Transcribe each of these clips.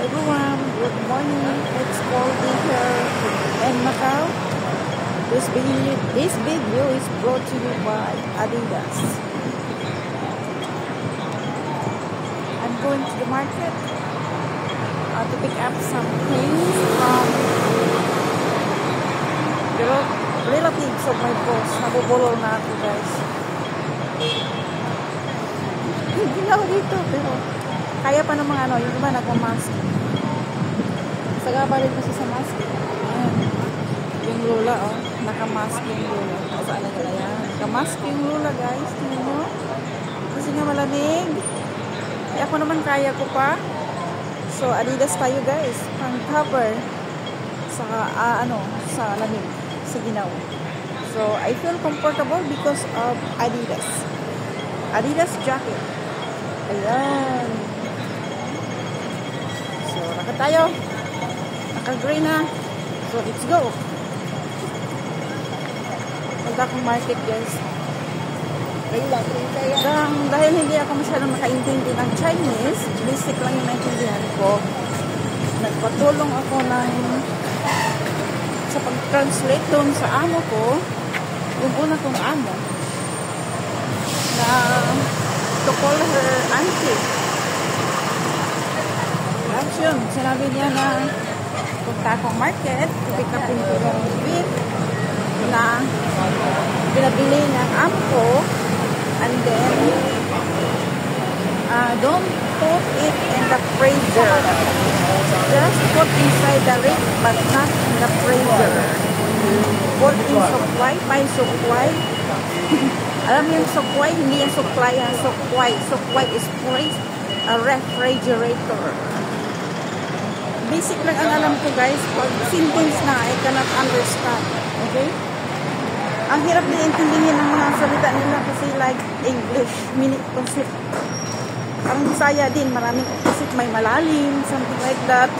everyone, good morning. It's Goldie here in Macau. This video is brought to you by Adidas. I'm going to the market to pick up some things from the relatives of my boss. Nabubulol na ako, guys. Ginaw dito, pero kaya pa ng mga yung iba nagmamask. Sagaba rin kasi sa mask. Ayan. Yung lula, oh. Nakamask yung lula. Saan na gala yan? Nakamask yung lula, guys. Tingnan mo. Kasi nga malamig. Ako naman kaya ko pa. So, Adidas tayo, guys. Pang cover sa, sa lamig. Sa ginaw. So, I feel comfortable because of Adidas. Adidas jacket. Ayan. So, naka tayo. Naka-gray na. So, let's go. Punta akong market, guys. Dahil hindi ako masyadong makaintindi ng Chinese, basic lang yung naintindihan ko. Nagpatulong ako sa pag-translate doon sa amo ko, yung una kong amo, na to call her auntie. Tapos yun, sinabi niya na punta akong market, pick up ko yung beef na pinabili ng amo ko, and then don't put it in the freezer. Just put inside the rib, but not in the freezer. Put in supply, may supply. Alam mo yung supply, hindi yung supply, supply. Supply is freeze, a refrigerator. Basic lang ang alam ko, guys. Pag sentence na, I cannot understand. Okay? Ang hirap din intindihin ng mga salita nila kasi like English, mini concept. Ang Bisaya din, maraming concept, may malalim, something like that.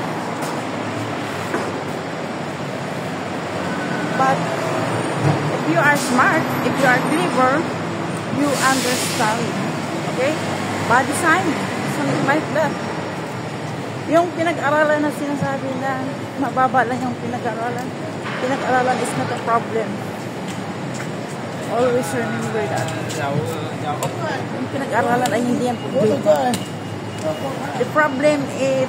But if you are smart, if you are clever, you understand. Okay? Body sign, something like that. Yung pinag-aralan na sinasabi na mababa lang yung pinag-aralan. Pinag-aralan is not a problem. Always remember that. Yung pinag-aralan ay hindi yan problema. The problem is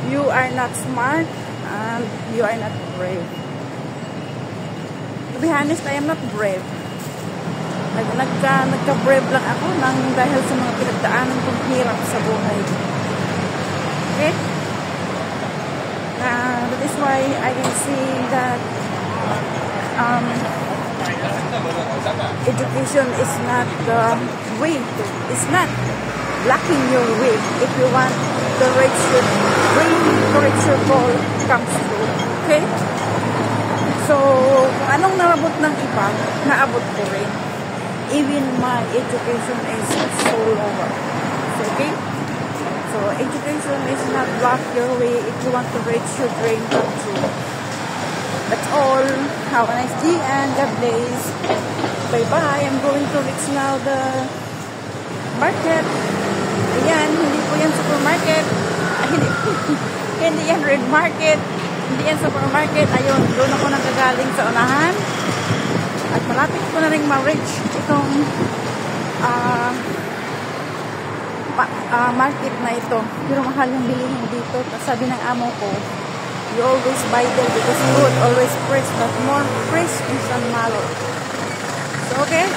you are not smart and you are not brave. To be honest, I am not brave. Nagka-brave lang ako dahil sa mga pinagdaanan kong hirap sa buhay. Okay? That is why I can see that education is not the way. It's not blocking your way if you want to reach your goal comes through. Okay? So, kung anong narabot ng iba, naabot ko rin. Even my education is so lower. So, okay? So, education is not block your way if you want to reach your dream come true. That's all. Have a nice day and God bless. Bye-bye. I'm going to reach now the market. Ayan, hindi po yan supermarket. Hindi yan red market. Hindi yan supermarket. Ayun, doon ako nagagaling sa unahan. At malapit ko na rin ma-reach itong market na ito. Pero mahal yung bilihin dito. Sabi ng amo ko, you always buy there because food always fresh, but more fresh is than malo. So, okay?